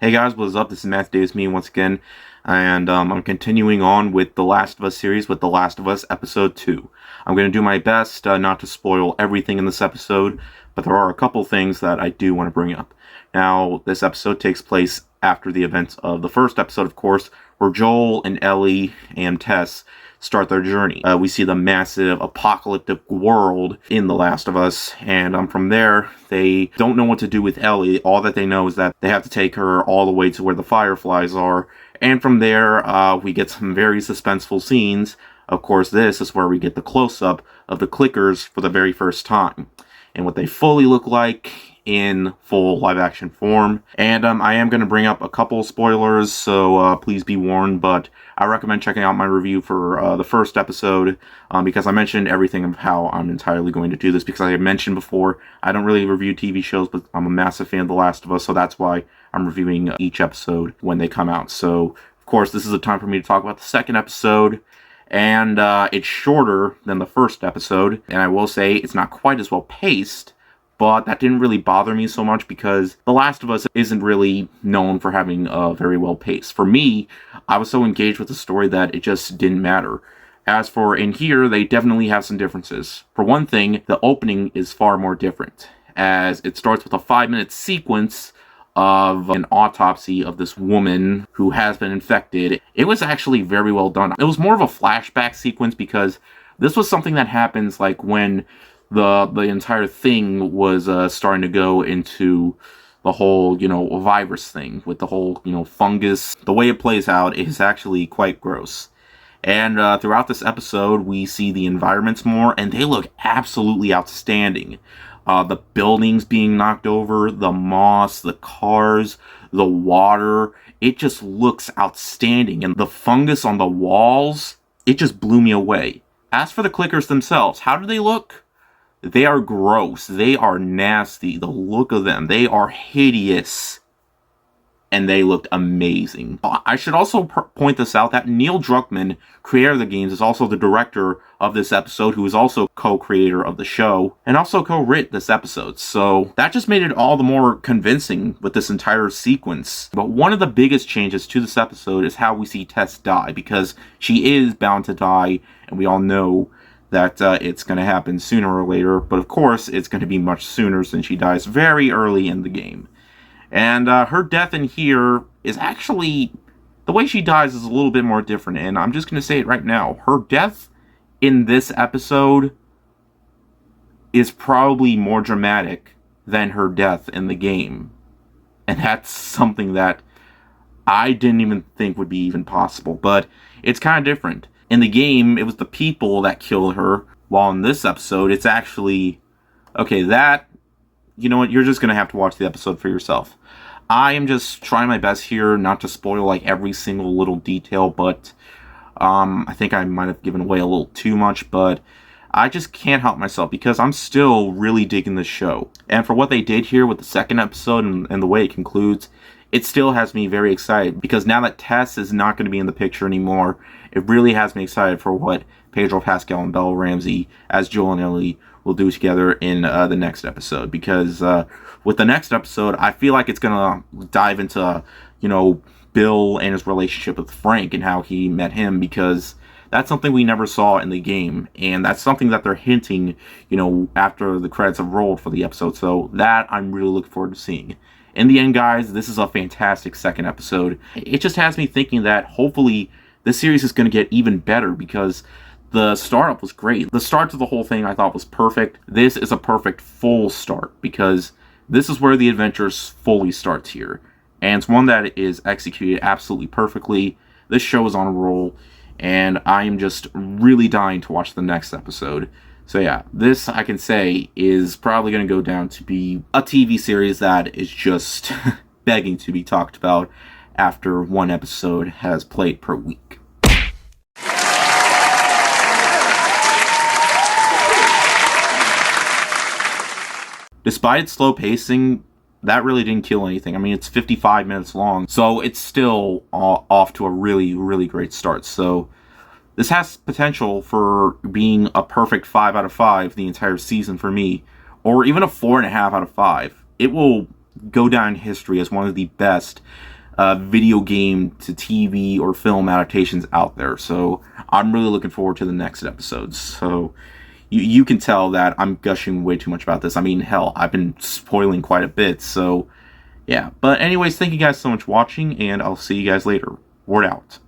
Hey guys, what's up? This is Matt Davis, me once again, and I'm continuing on with the Last of Us series with The Last of Us Episode 2. I'm going to do my best not to spoil everything in this episode, but there are a couple things that I do want to bring up. Now, this episode takes place after the events of the first episode, of course, where Joel and Ellie and Tess start their journey. We see the massive apocalyptic world in The Last of Us, and from there, they don't know what to do with Ellie. All that they know is that they have to take her all the way to where the Fireflies are, and from there, we get some very suspenseful scenes. Of course, this is where we get the close-up of the clickers for the very first time, and what they fully look like in full live-action form. And I am going to bring up a couple spoilers, so please be warned, but I recommend checking out my review for the first episode, because I mentioned everything of how I'm entirely going to do this, because I have mentioned before, I don't really review TV shows, but I'm a massive fan of The Last of Us, so that's why I'm reviewing each episode when they come out. So, of course, this is a time for me to talk about the second episode, and it's shorter than the first episode, and I will say it's not quite as well paced, but that didn't really bother me so much because The Last of Us isn't really known for having a very well paced. For me, I was so engaged with the story that it just didn't matter. As for in here, they definitely have some differences. For one thing, the opening is far more different, as it starts with a 5-minute sequence of an autopsy of this woman who has been infected. It was actually very well done. It was more of a flashback sequence because this was something that happens like when the entire thing was starting to go into the whole, virus thing with the whole, fungus. The way it plays out is actually quite gross. And throughout this episode, we see the environments more, and they look absolutely outstanding. The buildings being knocked over, the moss, the cars, the water, it just looks outstanding. And the fungus on the walls, it just blew me away. As for the clickers themselves, how do they look? They are gross. They are nasty. The look of them, they are hideous. And they looked amazing. I should also point this out that Neil Druckmann, creator of the games, is also the director of this episode, who is also co-creator of the show, and also co-writ this episode. So that just made it all the more convincing with this entire sequence. But one of the biggest changes to this episode is how we see Tess die, because she is bound to die, and we all know that it's going to happen sooner or later, but of course it's going to be much sooner since she dies very early in the game. And her death in here is actually, the way she dies is a little bit more different, and I'm just going to say it right now. Her death in this episode is probably more dramatic than her death in the game. And that's something that I didn't even think would be even possible, but it's kind of different. In the game, it was the people that killed her, while in this episode, it's actually... Okay, that... You know what, you're just going to have to watch the episode for yourself. I am just trying my best here not to spoil, like, every single little detail, but... I think I might have given away a little too much, but... I just can't help myself, because I'm still really digging this show. And for what they did here with the second episode, and the way it concludes... It still has me very excited, because now that Tess is not going to be in the picture anymore, it really has me excited for what Pedro Pascal and Bella Ramsey as Joel and Ellie will do together in the next episode. Because with the next episode, I feel like it's going to dive into, Bill and his relationship with Frank and how he met him, because that's something we never saw in the game, and that's something that they're hinting, after the credits have rolled for the episode. So that I'm really looking forward to seeing. In the end, guys, this is a fantastic second episode. It just has me thinking that hopefully this series is going to get even better, because the startup was great. The start to the whole thing I thought was perfect. This is a perfect full start, because this is where the adventure fully starts here. And it's one that is executed absolutely perfectly. This show is on a roll, and I am just really dying to watch the next episode. So yeah, this, I can say, is probably going to go down to be a TV series that is just begging to be talked about after one episode has played per week. Despite its slow pacing, that really didn't kill anything. I mean, it's 55 minutes long, so it's still off to a really, really great start. So this has potential for being a perfect 5 out of 5 the entire season for me, or even a 4.5 out of 5. It will go down in history as one of the best video game to TV or film adaptations out there. So I'm really looking forward to the next episodes. So you can tell that I'm gushing way too much about this. I mean, hell, I've been spoiling quite a bit. So yeah. But anyways, thank you guys so much for watching, and I'll see you guys later. Word out.